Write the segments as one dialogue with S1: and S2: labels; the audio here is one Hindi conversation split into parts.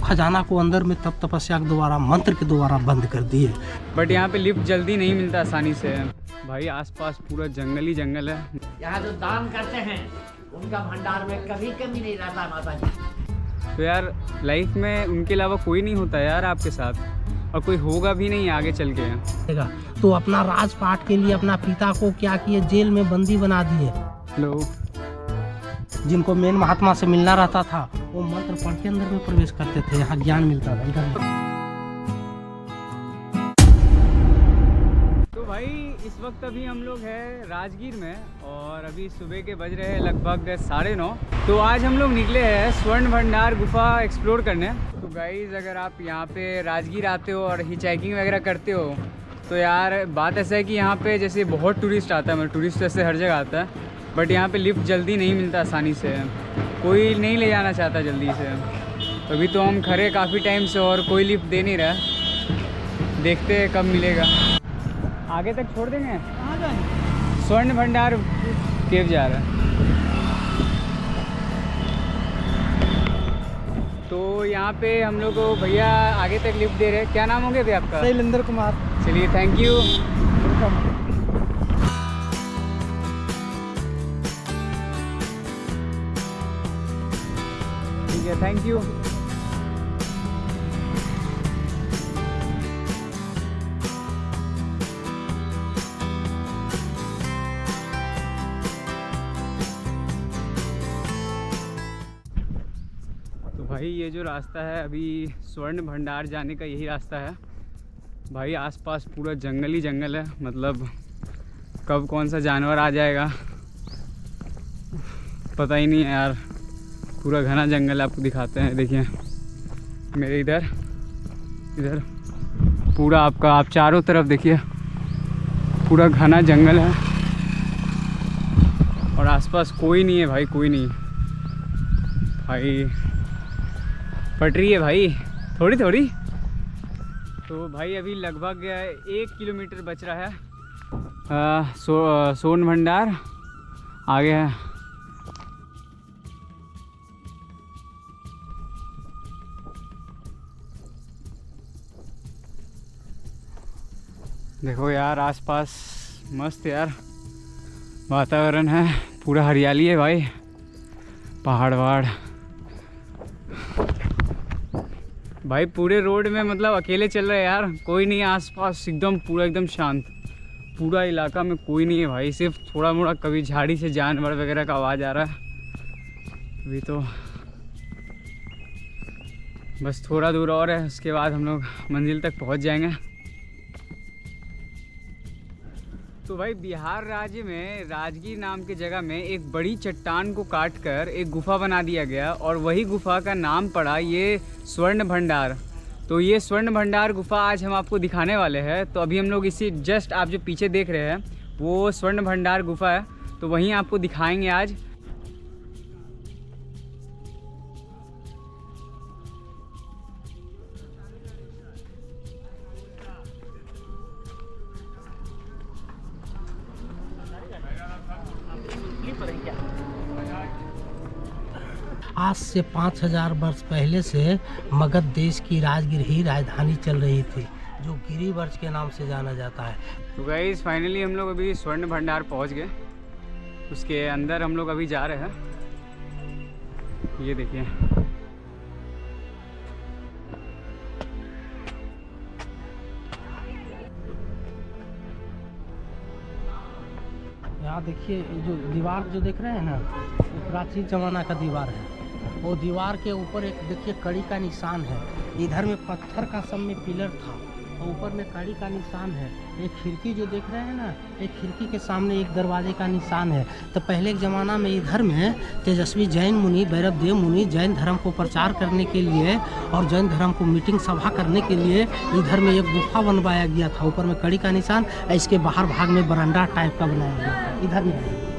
S1: खजाना को अंदर में तप तपस्या के द्वारा मंत्र के द्वारा बंद कर दिए।
S2: बट यहाँ पे लिफ्ट जल्दी नहीं मिलता आसानी से भाई। आसपास पूरा जंगल ही जंगल है।
S3: यहाँ जो दान करते हैं उनका भंडार में कभी कमी नहीं रहता माता जी।
S2: तो यार लाइफ में उनके अलावा कोई नहीं होता यार आपके साथ, और कोई होगा भी नहीं आगे चल के।
S1: तो अपना राजपाट के लिए अपना पिता को क्या किए, जेल में बंदी बना दिए।
S2: लोग
S1: जिनको मेन महात्मा से मिलना रहता था वो मंत्र पढ़ के अंदर में प्रवेश करते थे, यहाँ ज्ञान मिलता था इधर।
S2: तो भाई इस वक्त अभी हम लोग हैं राजगीर में, और अभी सुबह के बज रहे हैं लगभग 9:30। तो आज हम लोग निकले हैं स्वर्ण भंडार गुफा एक्सप्लोर करने। तो गाइज अगर आप यहाँ पे राजगीर आते हो और हिचहाइकिंग वगैरह करते हो तो यार बात ऐसा है कि यहाँ पे जैसे बहुत टूरिस्ट आता है, मतलब टूरिस्ट जैसे हर जगह आता है, बट यहाँ पे लिफ्ट जल्दी नहीं मिलता आसानी से। कोई नहीं ले जाना चाहता जल्दी से। अभी तो हम खड़े काफ़ी टाइम से और कोई लिफ्ट दे नहीं रहा। देखते हैं कब मिलेगा। आगे तक छोड़ देंगे।
S1: कहाँ जाएंगे?
S2: स्वर्ण भंडार केव जा रहा है। तो यहाँ पे हम लोग को भैया आगे तक लिफ्ट दे रहे हैं। क्या नाम हो गया भैया आपका?
S1: शैलेंद्र कुमार।
S2: चलिए थैंक यू। ठीक है, थैंक यू। तो भाई ये जो रास्ता है अभी स्वर्ण भंडार जाने का, यही रास्ता है भाई। आसपास पूरा जंगल ही जंगल है, मतलब कब कौन सा जानवर आ जाएगा पता ही नहीं है यार। पूरा घना जंगल आपको दिखाते हैं। देखिए मेरे इधर पूरा आपका, आप चारों तरफ देखिए पूरा घना जंगल है, और आसपास कोई नहीं है भाई, कोई नहीं भाई। पटरी है भाई थोड़ी थोड़ी। तो भाई अभी लगभग 1 किलोमीटर बच रहा है। स्वर्ण भंडार आगे है। देखो यार आसपास मस्त यार वातावरण है, पूरा हरियाली है भाई, पहाड़ वहाड़ भाई। पूरे रोड में मतलब अकेले चल रहे हैं यार, कोई नहीं है आसपास, एकदम पूरा एकदम शांत। पूरा इलाका में कोई नहीं है भाई, सिर्फ थोड़ा मोड़ा कभी झाड़ी से जानवर वगैरह का आवाज़ आ रहा है। अभी तो बस थोड़ा दूर और है, उसके बाद हम लोग मंजिल तक पहुंच जाएंगे। तो भाई बिहार राज्य में राजगीर नाम की जगह में एक बड़ी चट्टान को काटकर एक गुफा बना दिया गया, और वही गुफा का नाम पड़ा ये स्वर्ण भंडार। तो ये स्वर्ण भंडार गुफा आज हम आपको दिखाने वाले हैं। तो अभी हम लोग इसी जस्ट आप जो पीछे देख रहे हैं वो स्वर्ण भंडार गुफा है, तो वहीं आपको दिखाएंगे आज।
S1: आज से 5000 वर्ष पहले से मगध देश की राजगीर ही राजधानी चल रही थी, जो गिरिवर्ष के नाम से जाना जाता है।
S2: तो गाइस फाइनली हम लोग अभी स्वर्ण भंडार पहुंच गए। उसके अंदर हम लोग अभी जा रहे हैं। ये देखिए
S1: यहाँ देखिए जो दीवार जो देख रहे हैं ना, वो प्राचीन जमाना का दीवार है। वो दीवार के ऊपर एक देखिए कड़ी का निशान है। इधर में पत्थर का सब में पिलर था, और ऊपर में कड़ी का निशान है। एक खिड़की जो देख रहे हैं ना, एक खिड़की के सामने एक दरवाजे का निशान है। तो पहले के ज़माना में इधर में तेजस्वी जैन मुनि, भैरव देव मुनि जैन धर्म को प्रचार करने के लिए और जैन धर्म को मीटिंग सभा करने के लिए इधर में एक गुफा बनवाया गया था। ऊपर में कड़ी का निशान, इसके बाहर भाग में बरांडा टाइप का बनाया गया था। इधर में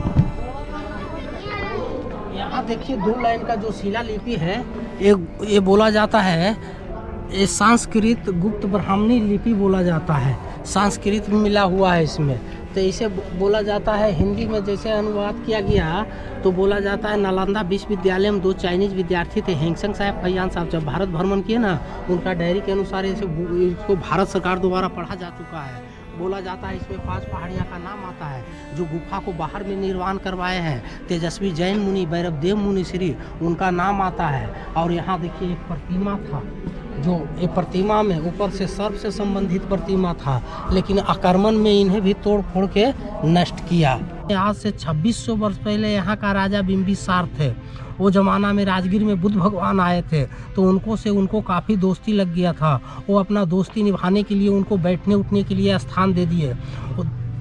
S1: यहाँ देखिए 2 लाइन का जो शिलालिपि है, ये बोला जाता है, ये संस्कृत गुप्त ब्राह्मणी लिपि बोला जाता है। संस्कृत में मिला हुआ है इसमें। तो इसे बोला जाता है, हिंदी में जैसे अनुवाद किया गया तो बोला जाता है, नालंदा विश्वविद्यालय में 2 चाइनीज विद्यार्थी थे, हेंगसेंग साहब, फैयान साहब, जब भारत भ्रमण किए ना, उनका डायरी के अनुसार इसको भारत सरकार द्वारा पढ़ा जा चुका है। बोला जाता है इसमें 5 पहाड़ियाँ का नाम आता है जो गुफा को बाहर में निर्माण करवाए हैं। तेजस्वी जैन मुनि, भैरवदेव मुनि श्री, उनका नाम आता है। और यहाँ देखिए एक प्रतिमा था, जो एक प्रतिमा में ऊपर से सर्प से संबंधित प्रतिमा था, लेकिन आक्रमण में इन्हें भी तोड़ फोड़ के नष्ट किया। आज से 2600 वर्ष पहले यहाँ का राजा बिंबिसार थे। वो ज़माना में राजगीर में बुद्ध भगवान आए थे, तो उनको काफ़ी दोस्ती लग गया था। वो अपना दोस्ती निभाने के लिए उनको बैठने उठने के लिए स्थान दे दिए।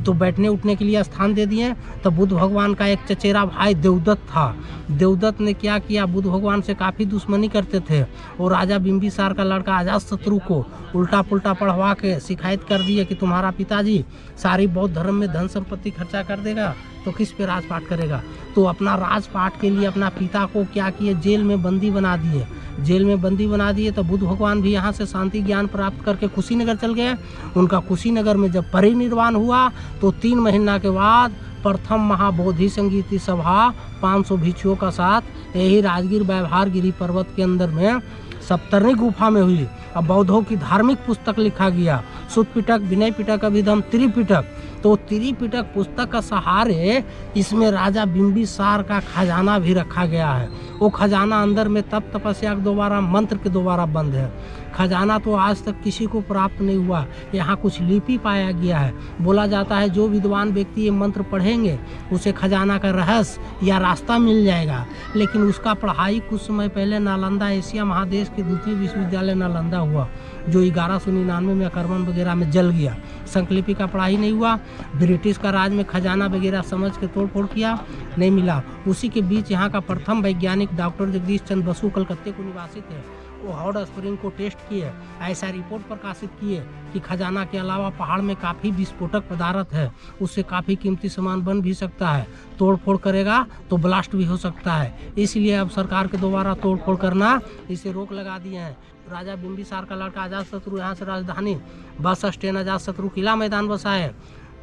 S1: तो बैठने उठने के लिए स्थान दे दिए, तो बुद्ध भगवान का एक चचेरा भाई देवदत्त था। देवदत्त ने क्या किया, बुद्ध भगवान से काफ़ी दुश्मनी करते थे, और राजा बिंबिसार का लड़का अजातशत्रु को उल्टा पुल्टा पढ़वा के शिकायत कर दिए कि तुम्हारा पिताजी सारी बौद्ध धर्म में धन संपत्ति खर्चा कर देगा तो किस पे राजपाट करेगा। तो अपना राजपाट के लिए अपना पिता को क्या किए, जेल में बंदी बना दिए। जेल में बंदी बना दिए तो बुद्ध भगवान भी यहाँ से शांति ज्ञान प्राप्त करके कुशीनगर चल गए। उनका कुशीनगर में जब परिनिर्वाण हुआ तो 3 महीना के बाद प्रथम महाबोधि संगीति सभा 500 भिक्षुओं का साथ यही राजगीर व्यवहार गिरी पर्वत के अंदर में सप्तर्णी गुफा में हुई। अब बौद्धों की धार्मिक पुस्तक लिखा गया, सुत्त पिटक, विनय पिटक, अभिधम, त्रिपिटक। तो त्रिपिटक पुस्तक का सहारे इसमें राजा बिंबिसार का खजाना भी रखा गया है। वो खजाना अंदर में तप तपस्या के द्वारा, मंत्र के द्वारा बंद है। खजाना तो आज तक किसी को प्राप्त नहीं हुआ। यहाँ कुछ लिपि पाया गया है। बोला जाता है जो विद्वान व्यक्ति ये मंत्र पढ़ेंगे उसे खजाना का रहस्य या रास्ता मिल जाएगा। लेकिन उसका पढ़ाई कुछ समय पहले नालंदा, एशिया महादेश के द्वितीय विश्वविद्यालय नालंदा हुआ, जो 1199 में आक्रमण वगैरह में जल गया। संकलिपि का पढ़ाई नहीं हुआ। ब्रिटिश का राज में खजाना वगैरह समझ के तोड़ फोड़ किया, नहीं मिला। उसी के बीच यहाँ का प्रथम वैज्ञानिक डॉक्टर जगदीश चंद्र बसु कलकत्ते को निवासी थे। वो हॉट स्प्रिंग को टेस्ट किए, ऐसा रिपोर्ट प्रकाशित किए कि खजाना के अलावा पहाड़ में काफ़ी विस्फोटक पदार्थ है, उससे काफ़ी कीमती सामान बन भी सकता है। तोड़ फोड़ करेगा तो ब्लास्ट भी हो सकता है। इसलिए अब सरकार के द्वारा तोड़ फोड़ करना, इसे रोक लगा दिए हैं। राजा बिंबिसार का लड़का अजातशत्रु यहाँ से राजधानी बस स्टैंड अजातशत्रु किला मैदान बसाए।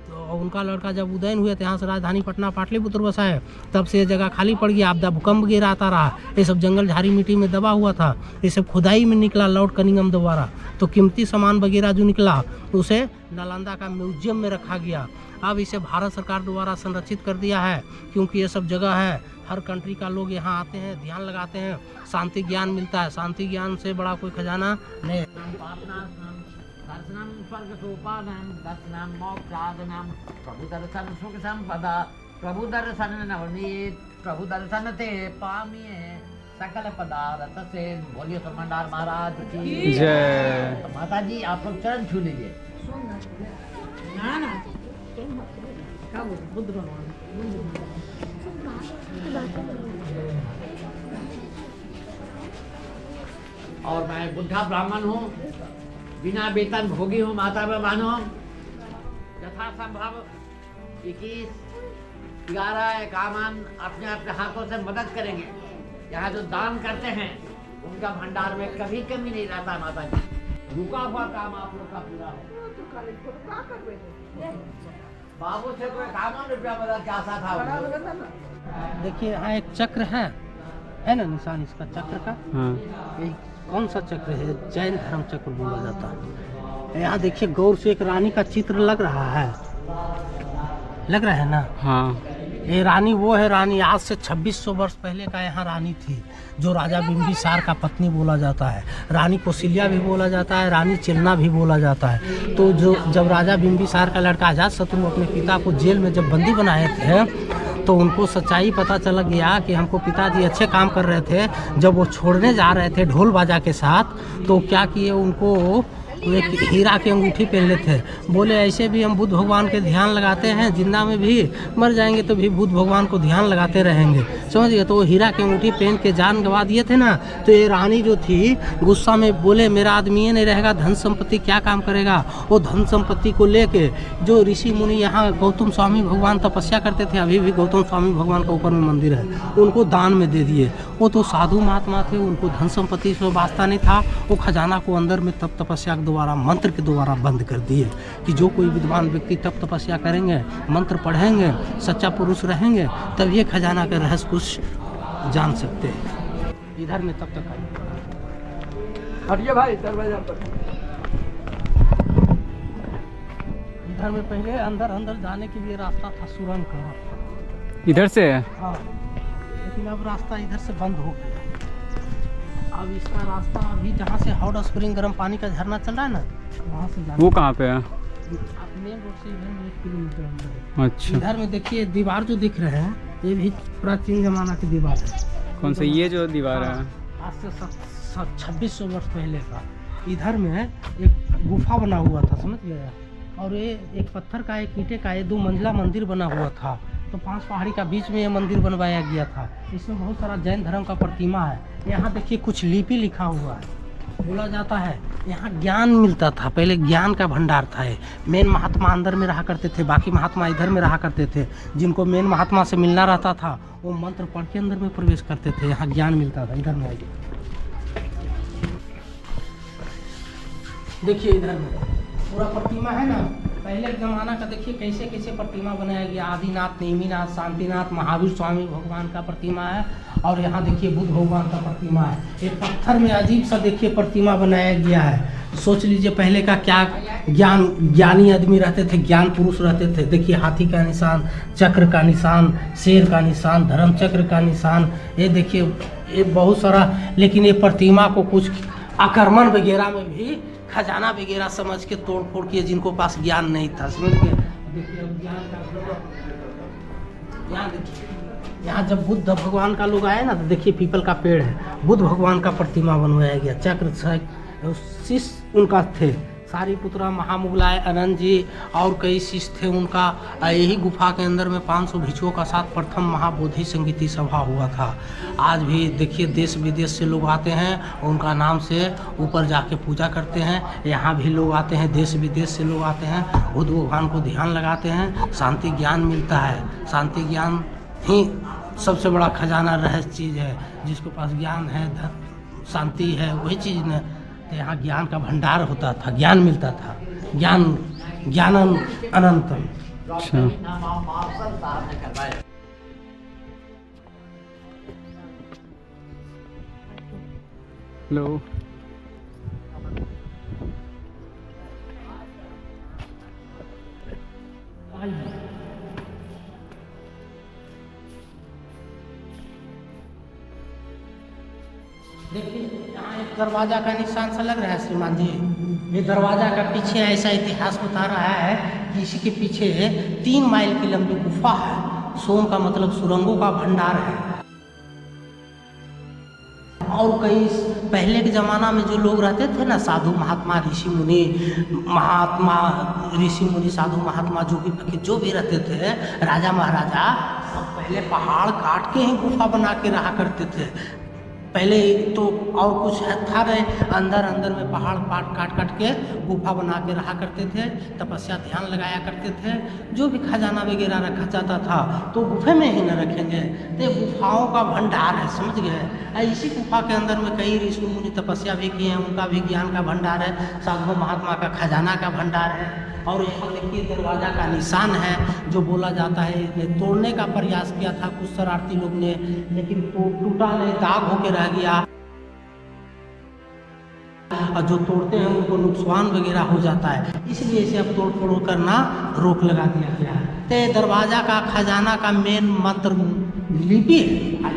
S1: तो उनका लड़का जब उदयन हुए तो यहाँ से राजधानी पटना पाटलिपुत्र बसाए। तब से ये जगह खाली पड़ गई, आपदा भूकंप गिरा आता रहा। ये सब जंगल झाड़ी मिट्टी में दबा हुआ था। ये सब खुदाई में निकला लॉर्ड कनिंघम द्वारा। तो कीमती सामान वगैरह जो निकला उसे नालंदा का म्यूजियम में रखा गया। अब इसे भारत सरकार द्वारा संरक्षित कर दिया है, क्योंकि ये सब जगह है, हर कंट्री का लोग यहाँ आते हैं, ध्यान लगाते हैं, शांति ज्ञान मिलता है। शांति ज्ञान से बड़ा कोई खजाना नहीं है।
S3: दर्शनम स्वर्ग सोपानम, दर्शनम मोक्षादनम, प्रभु दर्शन सुख संपदा, प्रभु दर्शन नवनीत, प्रभु दर्शन ते पामिए सकल पदार्थ से। बोलिए तो भंडार महाराज की
S2: जय।
S3: माता जी आप लोग चरण छू लीजिए।
S1: बुद्ध भगवान
S3: और मैं बुद्धा ब्राह्मण हूँ, बिना वेतन भोगी हूँ, माता बहनों। यथा संभव 21-11 अपने अपने हाथों से मदद करेंगे। यहाँ जो दान करते हैं उनका भंडार में कभी कमी नहीं रहता माता जी। रुका हुआ काम आप लोग का पूरा हो। बाबू से कोई 51 रुपया मदद का आशा था।
S1: देखिए यहाँ एक चक्र है ना, निशान इसका चक्र का। ये कौन सा चक्र है? जैन धर्म चक्र बोला जाता है। यहाँ देखिए गौर से एक रानी का चित्र लग रहा है, लग रहा है ना?
S2: हाँ।
S1: ये रानी वो है, रानी आज से 2600 वर्ष पहले का यहाँ रानी थी, जो राजा बिंबिसार का पत्नी बोला जाता है। रानी कौशल्या भी बोला जाता है, रानी चेलना भी बोला जाता है। तो जब राजा बिंबिसार का लड़का अजातशत्रु अपने पिता को जेल में जब बंदी बनाए थे, तो उनको सच्चाई पता चल गया कि हमको पिताजी अच्छे काम कर रहे थे। जब वो छोड़ने जा रहे थे ढोल बाजा के साथ, तो क्या किए, उनको एक हीरा की अंगूठी पहनले थे। बोले ऐसे भी हम बुद्ध भगवान के ध्यान लगाते हैं, जिंदा में भी मर जाएंगे तो भी बुद्ध भगवान को ध्यान लगाते रहेंगे, समझ गए। तो वो हीरा की अंगूठी पहन के जान गंवा दिए थे ना। तो ये रानी जो थी गुस्सा में बोले मेरा आदमी नहीं रहेगा, धन संपत्ति क्या काम करेगा। वो धन संपत्ति को लेके जो ऋषि मुनि यहाँ गौतम स्वामी भगवान तपस्या करते थे, अभी भी गौतम स्वामी भगवान का ऊपर में मंदिर है, उनको दान में दे दिए। वो तो साधु महात्मा थे, उनको धन संपत्ति से वास्ता नहीं था। वो खजाना को अंदर में तप तपस्या के द्वारा मंत्र के द्वारा बंद कर दिए कि जो कोई विद्वान व्यक्ति तप तपस्या करेंगे, मंत्र पढ़ेंगे, सच्चा पुरुष रहेंगे, तब ये खजाना का रहस्य कुछ जान सकते हैं। इधर में तब तक
S3: हटिए भाई दरवाजा पर।
S1: इधर में पहले अंदर जाने के लिए रास्ता था सुरंग का,
S2: इधर से है?
S1: हाँ, लेकिन अब रास्ता इधर से बंद हो गया। अब इसका रास्ता अभी जहाँ से हॉट स्प्रिंग गर्म पानी का झरना चल रहा है ना, वहाँ से जाना।
S2: वो कहाँ पे है?
S1: आप मेन रोड से इधर में 1 किलोमीटर अंदर है।
S2: अच्छा,
S1: इधर में देखिए दीवार जो दिख रहे हैं, ये भी प्राचीन जमाना की दीवार है।
S2: कौन सा? ये जो दीवार है?
S1: आज से 2600 वर्ष पहले का। इधर में एक गुफा बना हुआ था, समझ गया, और ये एक पत्थर का, एक ईंटे का, ये 2 मंजिला मंदिर बना हुआ था। तो 5 पहाड़ी का बीच में ये मंदिर बनवाया गया था। इसमें बहुत सारा जैन धर्म का प्रतिमा है। यहाँ देखिए कुछ लिपि लिखा हुआ है। बोला जाता है यहाँ ज्ञान मिलता था, पहले ज्ञान का भंडार था। ये मेन महात्मा अंदर में रहा करते थे, बाकी महात्मा इधर में रहा करते थे। जिनको मेन महात्मा से मिलना रहता था वो मंत्र पढ़ के अंदर में प्रवेश करते थे, यहाँ ज्ञान मिलता था। इधर में आइए, देखिए इधर में पूरा प्रतिमा है ना, पहले के ज़माना का। देखिए कैसे कैसे प्रतिमा बनाया गया। आदिनाथ, नेमिनाथ, शांतिनाथ, महावीर स्वामी भगवान का प्रतिमा है, और यहाँ देखिए बुद्ध भगवान का प्रतिमा है। एक पत्थर में अजीब सा देखिए प्रतिमा बनाया गया है। सोच लीजिए पहले का क्या ज्ञानी आदमी रहते थे, ज्ञान पुरुष रहते थे। देखिए हाथी का निशान, चक्र का निशान, शेर का निशान, धर्म चक्र का निशान, ये देखिए ये बहुत सारा। लेकिन ये प्रतिमा को कुछ आक्रमण वगैरह में भी खजाना वगैरह समझ के तोड़ फोड़ किए, जिनको पास ज्ञान नहीं था, समझ गए। देखिए अब ज्ञान का, यहाँ देखिए, यहाँ जब बुद्ध भगवान का लोग आए ना, तो देखिए पीपल का पेड़ है, बुद्ध भगवान का प्रतिमा बनवाया गया। चक्र शिष्य उनका थे, सारीपुत्रा, महामुगलाय, अनंत जी और कई शिष्य थे उनका। यही गुफा के अंदर में 500 भिक्षुओं का साथ प्रथम महाबोधि संगीति सभा हुआ था। आज भी देखिए देश विदेश से लोग आते हैं, उनका नाम से ऊपर जाके पूजा करते हैं। यहाँ भी लोग आते हैं, देश विदेश से लोग आते हैं, बुद्ध भगवान को ध्यान लगाते हैं, शांति ज्ञान मिलता है। शांति ज्ञान ही सबसे बड़ा खजाना रहस्य चीज़ है। जिसके पास ज्ञान है, शांति है, वही चीज़ न। तो यहाँ ज्ञान का भंडार होता था, ज्ञान मिलता था, ज्ञानम अनंतम।
S2: अच्छा, हेलो,
S1: देखिए यहाँ एक दरवाजा का निशान सा लग रहा है श्रीमान जी। ये दरवाजा का पीछे ऐसा इतिहास बता रहा है कि इसी के पीछे 3 माइल की लंबी गुफा है। सोम का मतलब सुरंगों का भंडार है। और कई पहले के ज़माना में जो लोग रहते थे ना, साधु महात्मा, ऋषि मुनि, साधु महात्मा, जो भी फकीर जो भी रहते थे, राजा महाराजा, सब पहले पहाड़ काट के ही गुफा बना के रहा करते थे। पहले तो और कुछ था नहीं, अंदर में पहाड़ काट के गुफा बना के रहा करते थे, तपस्या ध्यान लगाया करते थे। जो भी खजाना वगैरह रखा जाता था तो गुफे में ही न रखेंगे, तो गुफाओं का भंडार है, समझ गए। इसी गुफा के अंदर में कई ऋषि मुनि तपस्या भी किए हैं, उनका भी ज्ञान का भंडार है, साधु महात्मा का खजाना का भंडार है। और यहाँ देखिए दरवाजा का निशान है, जो बोला जाता है इसने तोड़ने का प्रयास किया था कुछ शरारती लोग ने, लेकिन टूटा नहीं, दाग होके रह गया। और जो तोड़ते हैं उनको नुकसान वगैरह हो जाता है, इसलिए इसे अब तोड़ फोड़ करना रोक लगा दिया गया है। तो दरवाजा का खजाना का मेन मंत्र लिपि है।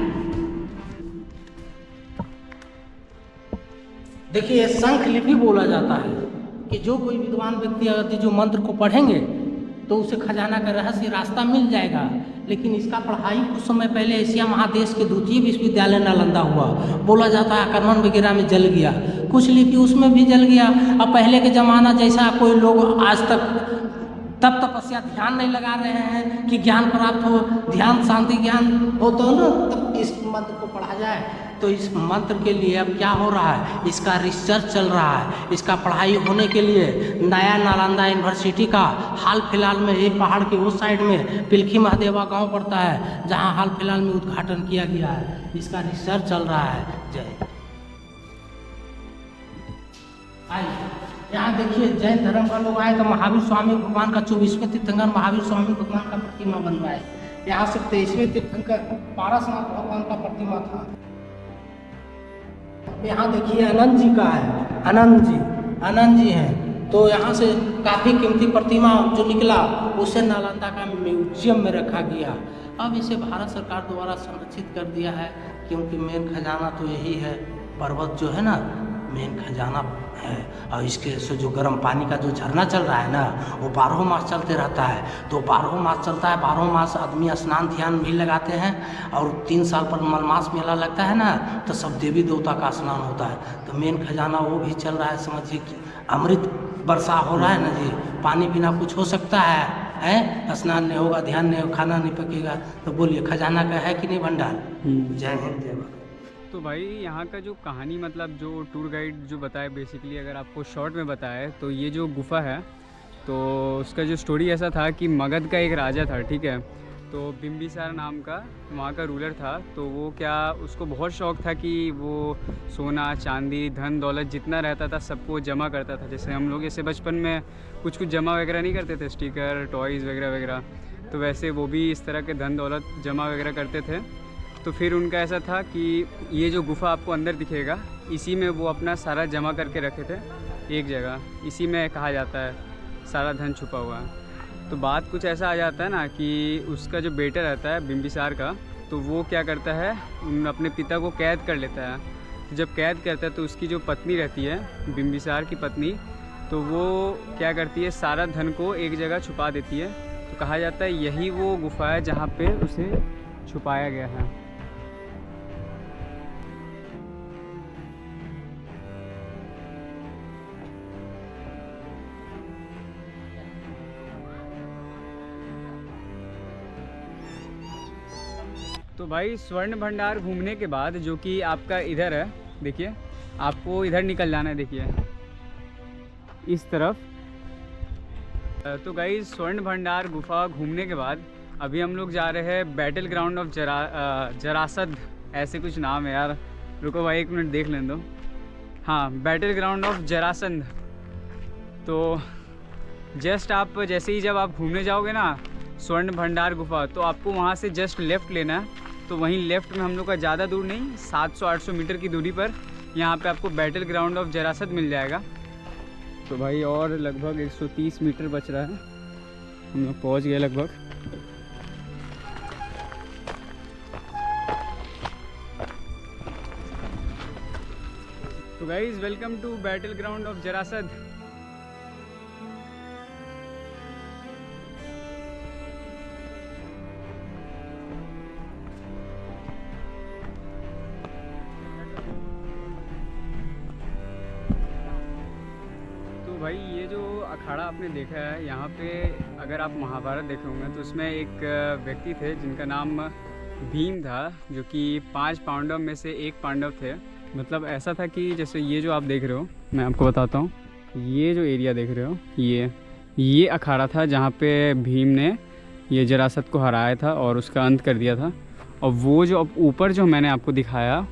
S1: देखिए शंख लिपि बोला जाता है कि जो कोई विद्वान व्यक्ति अगर जो मंत्र को पढ़ेंगे तो उसे खजाना का रहस्य रास्ता मिल जाएगा। लेकिन इसका पढ़ाई कुछ समय पहले एशिया महादेश के द्वितीय विश्वविद्यालय नालंदा हुआ। बोला जाता है आक्रमण वगैरह में जल गया, कुछ लिपि उसमें भी जल गया। अब पहले के ज़माना जैसा कोई लोग आज तक तब तपस्या ध्यान नहीं लगा रहे हैं कि ज्ञान प्राप्त हो, ध्यान शांति ज्ञान हो तो ना तब इस मंत्र को पढ़ा जाए। तो इस मंत्र के लिए अब क्या हो रहा है, इसका रिसर्च चल रहा है। इसका पढ़ाई होने के लिए नया नालंदा यूनिवर्सिटी का हाल फिलहाल में ये पहाड़ के उस साइड में पिलखी महादेवा गांव पड़ता है, जहां हाल फिलहाल में उद्घाटन किया गया है। इसका रिसर्च चल रहा है। जय आइए। यहाँ देखिए जैन धर्म का लोग आए तो महावीर स्वामी भगवान का 24वें तीर्थंकर महावीर स्वामी भगवान का प्रतिमा बनवाए। यहाँ से 23वें तीर्थंकर पारसनाथ भगवान का प्रतिमा था। यहाँ देखिए अनंत जी का है, अनंत जी हैं। तो यहाँ से काफ़ी कीमती प्रतिमा जो निकला उसे नालंदा का म्यूजियम में रखा गया। अब इसे भारत सरकार द्वारा संरक्षित कर दिया है, क्योंकि मेन खजाना तो यही है, पर्वत जो है ना मेन खजाना है। और इसके से जो गर्म पानी का जो झरना चल रहा है ना वो 12 मास चलते रहता है। तो 12 मास चलता है, 12 मास आदमी स्नान ध्यान भी लगाते हैं। और 3 साल पर मलमास मेला लगता है ना तो सब देवी देवता का स्नान होता है। तो मेन खजाना वो भी चल रहा है। समझिए कि अमृत वर्षा हो रहा है ना जी, पानी बिना कुछ हो सकता है? स्नान नहीं होगा, ध्यान नहीं होगा, खाना नहीं पकेगा। तो बोलिए खजाना का है कि नहीं भंडार? जय हिंद जय भारत।
S2: तो भाई यहाँ का जो कहानी मतलब जो टूर गाइड जो बताए बेसिकली अगर आपको शॉर्ट में बताए तो ये जो गुफा है तो उसका जो स्टोरी ऐसा था कि मगध का एक राजा था, ठीक है। तो बिंबिसार नाम का वहाँ का रूलर था। तो वो क्या उसको बहुत शौक़ था कि वो सोना चांदी धन दौलत जितना रहता था सबको जमा करता था। जैसे हम लोग ऐसे बचपन में कुछ जमा वगैरह नहीं करते थे, स्टिकर टॉयज़ वगैरह वगैरह, तो वैसे वो भी इस तरह के धन दौलत जमा वगैरह करते थे। तो फिर उनका ऐसा था कि ये जो गुफ़ा आपको अंदर दिखेगा इसी में वो अपना सारा जमा करके रखे थे एक जगह। इसी में कहा जाता है सारा धन छुपा हुआ है। तो बात कुछ ऐसा आ जाता है ना कि उसका जो बेटा रहता है बिंबिसार का, तो वो क्या करता है अपने पिता को कैद कर लेता है। तो जब कैद करता है तो उसकी जो पत्नी रहती है बिंबिसार की पत्नी, तो वो क्या करती है सारा धन को एक जगह छुपा देती है। तो कहा जाता है यही वो गुफ़ा है जहाँ पे उसे छुपाया गया है। तो भाई स्वर्ण भंडार घूमने के बाद जो कि आपका इधर है, देखिए आपको इधर निकल जाना है, देखिए इस तरफ। तो गाइस स्वर्ण भंडार गुफा घूमने के बाद अभी हम लोग जा रहे हैं बैटल ग्राउंड ऑफ जरासंध, ऐसे कुछ नाम है यार, रुको भाई 1 मिनट देख लें दो। हाँ, बैटल ग्राउंड ऑफ जरासंध। तो जस्ट आप जैसे ही जब आप घूमने जाओगे ना स्वर्ण भंडार गुफा, तो आपको वहाँ से जस्ट लेफ़्ट लेना है। तो वहीं लेफ़्ट में हम लोग का ज़्यादा दूर नहीं, 700-800 मीटर की दूरी पर यहाँ पे आपको बैटल ग्राउंड ऑफ जरासंध मिल जाएगा। तो भाई और लगभग 130 मीटर बच रहा है, हम लोग पहुँच गए लगभग। तो guys welcome to battleground of Jarasandh. भाई ये जो अखाड़ा आपने देखा है यहाँ पे, अगर आप महाभारत देखे होंगे तो उसमें एक व्यक्ति थे जिनका नाम भीम था, जो कि 5 पांडव में से एक पांडव थे। मतलब ऐसा था कि जैसे ये जो आप देख रहे हो, मैं आपको बताता हूँ, ये जो एरिया देख रहे हो ये अखाड़ा था जहाँ पे भीम ने ये जरासंध को हराया था और उसका अंत कर दिया था। और वो जो अब ऊपर जो मैंने आपको दिखाया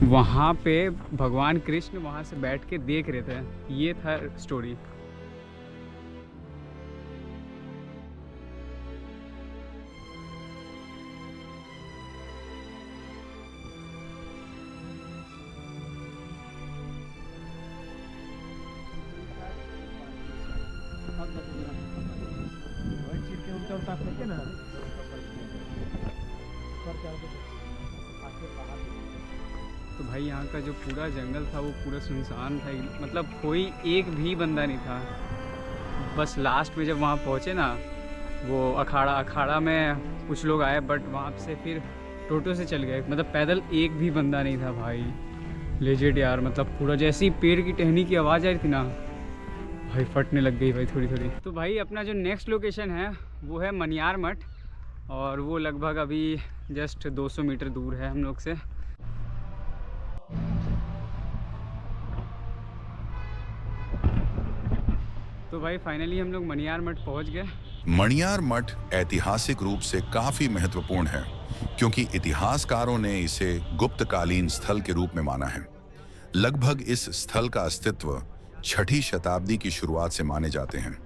S2: वहाँ पे भगवान कृष्ण वहाँ से बैठ के देख रहे थे, ये था स्टोरी। तो भाई यहाँ का जो पूरा जंगल था वो पूरा सुनसान था, मतलब कोई एक भी बंदा नहीं था। बस लास्ट में जब वहाँ पहुँचे ना वो अखाड़ा में कुछ लोग आए, बट वहाँ से फिर टोटो से चल गए, मतलब पैदल एक भी बंदा नहीं था भाई। लेजेंड यार, मतलब पूरा जैसी पेड़ की टहनी की आवाज़ आ रही थी ना भाई, फटने लग गई भाई थोड़ी थोड़ी। तो भाई अपना जो नेक्स्ट लोकेशन है वो है मनियार मठ, और वो लगभग अभी जस्ट 200 मीटर दूर है हम लोग से। तो भाई फाइनली हम लोग मनियार मठ पहुंच गए।
S4: मनियार मठ ऐतिहासिक रूप से काफी महत्वपूर्ण है, क्योंकि इतिहासकारों ने इसे गुप्तकालीन स्थल के रूप में माना है। लगभग इस स्थल का अस्तित्व 6ठी शताब्दी की शुरुआत से माने जाते हैं।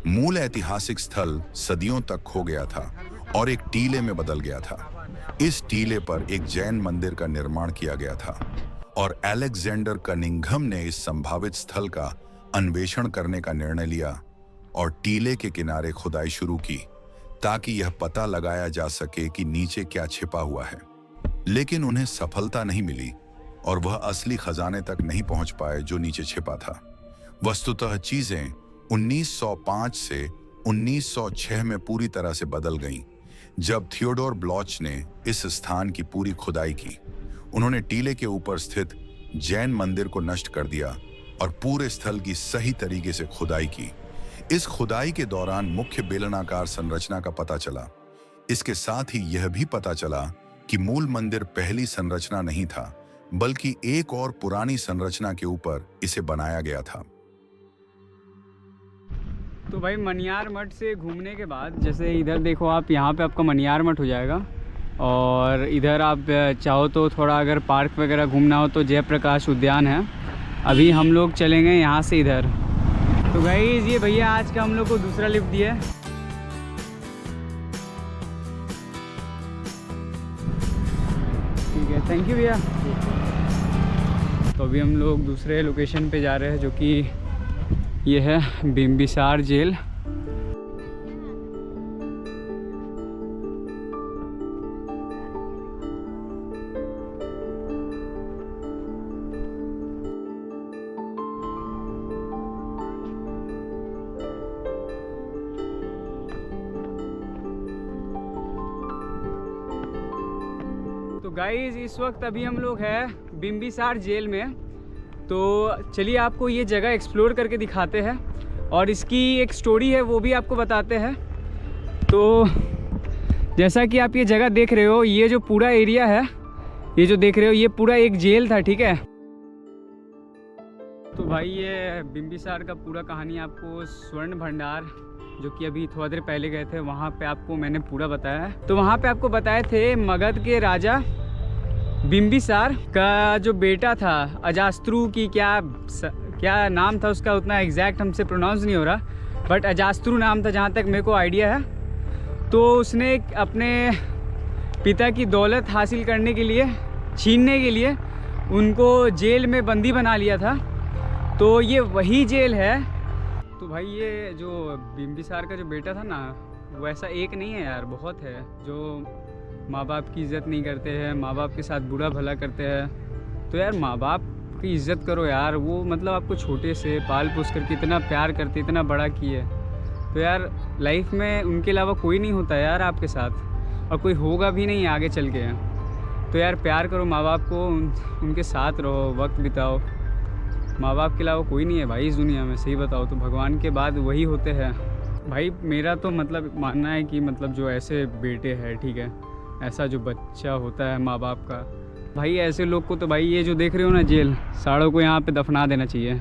S4: मूल ऐतिहासिक स्थल सदियों तक खो गया था और एक टीले में बदल गया था। इस टीले पर एक जैन मंदिर का निर्माण किया गया था और अलेक्जेंडर कनिंघम ने इस संभावित स्थल का अन्वेषण करने का निर्णय लिया और टीले के किनारे खुदाई शुरू की ताकि यह पता लगाया जा सके कि नीचे क्या छिपा हुआ है। लेकिन उन्हें सफलता नहीं मिली और वह असली खजाने तक नहीं पहुंच पाए जो नीचे छिपा था। वस्तुतः चीजें 1905 से 1906 में पूरी तरह से बदल गईं, जब थियोडोर ब्लॉच ने इस स्थान की पूरी खुदाई की। उन्होंने टीले के ऊपर स्थित जैन मंदिर को नष्ट कर दिया और पूरे स्थल की सही तरीके से खुदाई की। इस खुदाई के दौरान मुख्य बेलनाकार संरचना का पता चला। इसके साथ ही यह भी पता चला कि मूल मंदिर पहली संरचना नहीं था, बल्कि एक और पुरानी संरचना के ऊपर इसे बनाया गया था।
S2: तो भाई मनियार मठ से घूमने के बाद, जैसे इधर देखो आप, यहाँ पे आपका मनियार मठ हो जाएगा और इधर आप चाहो तो थोड़ा अगर पार्क वगैरह घूमना हो तो जयप्रकाश उद्यान है। अभी हम लोग चलेंगे यहाँ से इधर। तो गाइस ये भैया आज का हम लोग को दूसरा लिफ्ट दिया है। ठीक है, थैंक यू भैया। तो अभी हम लोग दूसरे लोकेशन पे जा रहे हैं, जो कि ये है बिम्बिसार जेल। तो गाइस इस वक्त अभी हम लोग हैं बिम्बिसार जेल में। तो चलिए आपको ये जगह एक्सप्लोर करके दिखाते हैं और इसकी एक स्टोरी है वो भी आपको बताते हैं। तो जैसा कि आप ये जगह देख रहे हो, ये जो पूरा एरिया है, ये जो देख रहे हो, ये पूरा एक जेल था, ठीक है। तो भाई ये बिम्बिसार का पूरा कहानी आपको स्वर्ण भंडार, जो कि अभी थोड़ा देर पहले गए थे, वहाँ पे आपको मैंने पूरा बताया है। तो वहाँ पे आपको बताए थे मगध के राजा बिम्बिसार का जो बेटा था, अजास्त्रु की क्या नाम था उसका, उतना एग्जैक्ट हमसे प्रोनाउंस नहीं हो रहा, बट अजास्त्रु नाम था जहाँ तक मेरे को आइडिया है। तो उसने अपने पिता की दौलत हासिल करने के लिए, छीनने के लिए उनको जेल में बंदी बना लिया था। तो ये वही जेल है। तो भाई ये जो बिम्बिसार का जो बेटा था ना, वैसा एक नहीं है यार, बहुत है जो माँ बाप की इज़्ज़त नहीं करते हैं, माँ बाप के साथ बुरा भला करते हैं। तो यार माँ बाप की इज़्ज़त करो यार, वो मतलब आपको छोटे से पाल पोस करके इतना प्यार करते, इतना बड़ा किए। तो यार लाइफ में उनके अलावा कोई नहीं होता यार आपके साथ, और कोई होगा भी नहीं आगे चल के। तो यार प्यार करो माँ बाप को, उनके साथ रहो, वक्त बिताओ। माँ बाप के अलावा कोई नहीं है भाई इस दुनिया में, सही बताओ तो भगवान के बाद वही होते हैं। भाई मेरा तो मतलब मानना है कि मतलब जो ऐसे बेटे हैं, ठीक है, ऐसा जो बच्चा होता है माँ बाप का, भाई ऐसे लोग को तो भाई ये जो देख रहे हो ना जेल, साड़ों को यहाँ पे दफना देना चाहिए।